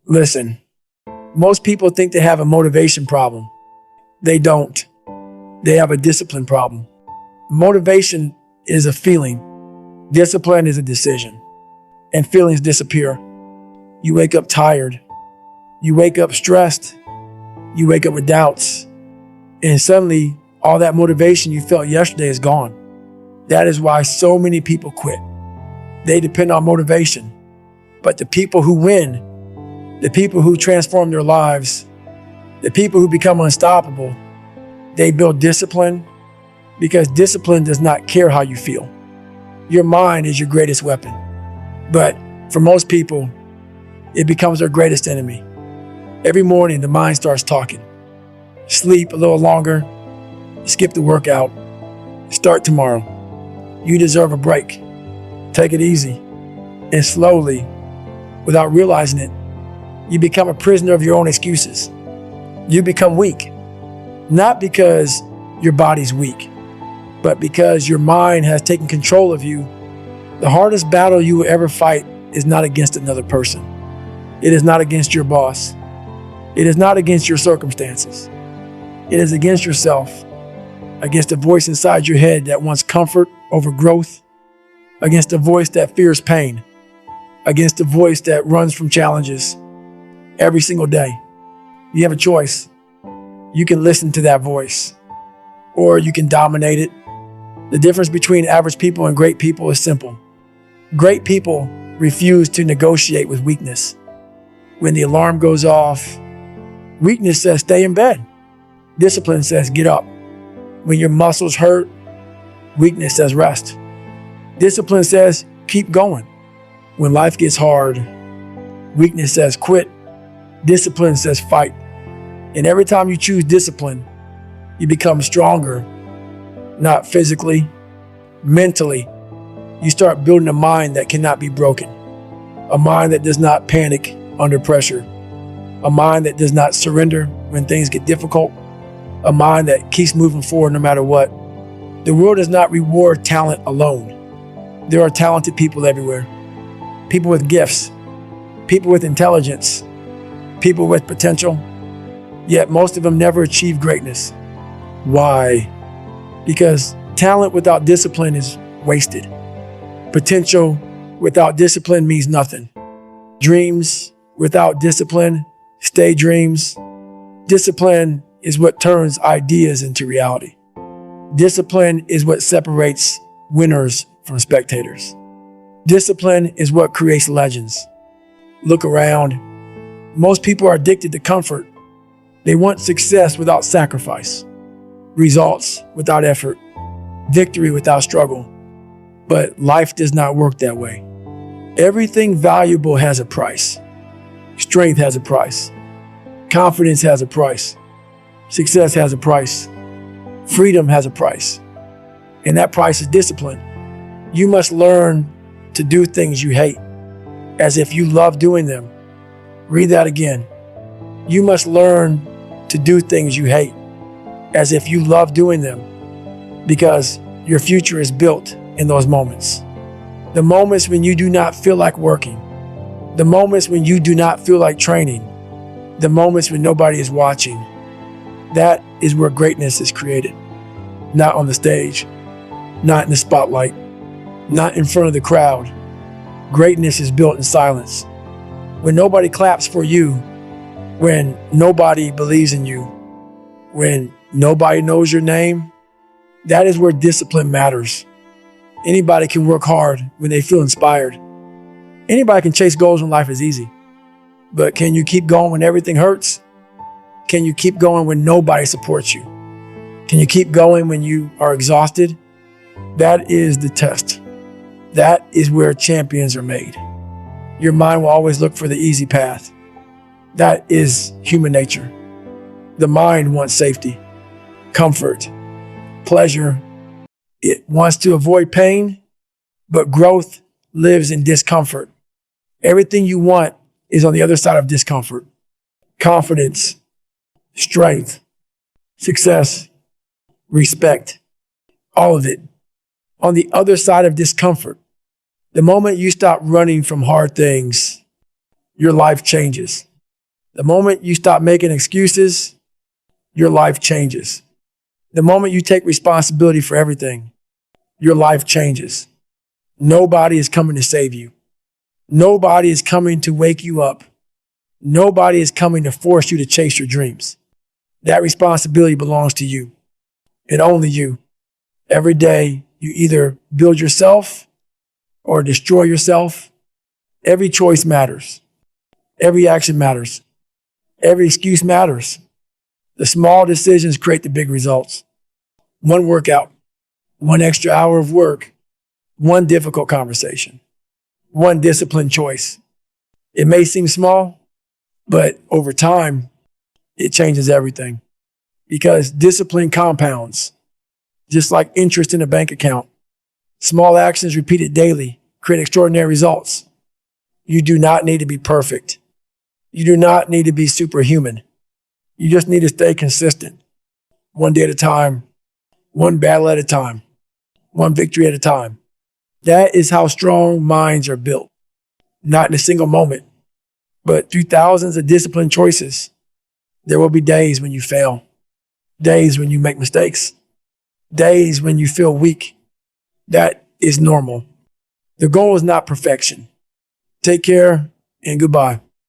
Listen, most people think they have a motivation problem. They don't. They have a discipline problem. Motivation is a feeling. Discipline is a decision. And feelings disappear. You wake up tired. You wake up stressed. You wake up with doubts. And suddenly, all that motivation you felt yesterday is gone. That is why so many people quit. They depend on motivation. But the people who win, the people who transform their lives, the people who become unstoppable, they build discipline because discipline does not care how you feel. Your mind is your greatest weapon. But for most people, it becomes their greatest enemy. Every morning, the mind starts talking. Sleep a little longer, skip the workout, start tomorrow. You deserve a break. Take it easy. And slowly, without realizing it, you become a prisoner of your own excuses. You become weak, not because your body's weak, but because your mind has taken control of you. The hardest battle you will ever fight is not against another person. It is not against your boss. It is not against your circumstances. It is against yourself, against the voice inside your head that wants comfort over growth, against the voice that fears pain, against the voice that runs from challenges every single day. You have a choice. You can listen to that voice, or you can dominate it. The difference between average people and great people is simple. Great people refuse to negotiate with weakness. When the alarm goes off, weakness says stay in bed. Discipline says get up. When your muscles hurt, weakness says rest. Discipline says keep going. When life gets hard, weakness says quit. Discipline says fight. And every time you choose discipline, you become stronger, not physically, mentally. You start building a mind that cannot be broken, a mind that does not panic under pressure, a mind that does not surrender when things get difficult, a mind that keeps moving forward no matter what. The world does not reward talent alone. There are talented people everywhere, people with gifts, people with intelligence, people with potential, yet most of them never achieve greatness. Why? Because talent without discipline is wasted. Potential without discipline means nothing. Dreams without discipline stay dreams. Discipline is what turns ideas into reality. Discipline is what separates winners from spectators. Discipline is what creates legends. Look around. Most people are addicted to comfort. They want success without sacrifice, results without effort, victory without struggle. But life does not work that way. Everything valuable has a price. Strength has a price. Confidence has a price. Success has a price. Freedom has a price. And that price is discipline. You must learn to do things you hate as if you love doing them. Read that again. You must learn to do things you hate as if you love doing them, because your future is built in those moments. The moments when you do not feel like working, the moments when you do not feel like training, the moments when nobody is watching. That is where greatness is created. Not on the stage, not in the spotlight, not in front of the crowd. Greatness is built in silence. When nobody claps for you, when nobody believes in you, when nobody knows your name, that is where discipline matters. Anybody can work hard when they feel inspired. Anybody can chase goals when life is easy. But can you keep going when everything hurts? Can you keep going when nobody supports you? Can you keep going when you are exhausted? That is the test. That is where champions are made. Your mind will always look for the easy path. That is human nature. The mind wants safety, comfort, pleasure. It wants to avoid pain, but growth lives in discomfort. Everything you want is on the other side of discomfort. Confidence, strength, success, respect, all of it on the other side of discomfort. The moment you stop running from hard things, your life changes. The moment you stop making excuses, your life changes. The moment you take responsibility for everything, your life changes. Nobody is coming to save you. Nobody is coming to wake you up. Nobody is coming to force you to chase your dreams. That responsibility belongs to you and only you. Every day, you either build yourself or destroy yourself. Every choice matters. Every action matters. Every excuse matters. The small decisions create the big results. One workout, one extra hour of work, one difficult conversation, one disciplined choice. It may seem small, but over time, it changes everything because discipline compounds, just like interest in a bank account. Small actions repeated daily create extraordinary results. You do not need to be perfect. You do not need to be superhuman. You just need to stay consistent, one day at a time, one battle at a time, one victory at a time. That is how strong minds are built, not in a single moment, but through thousands of disciplined choices. There will be days when you fail, days when you make mistakes, days when you feel weak. That is normal. The goal is not perfection. Take care and goodbye.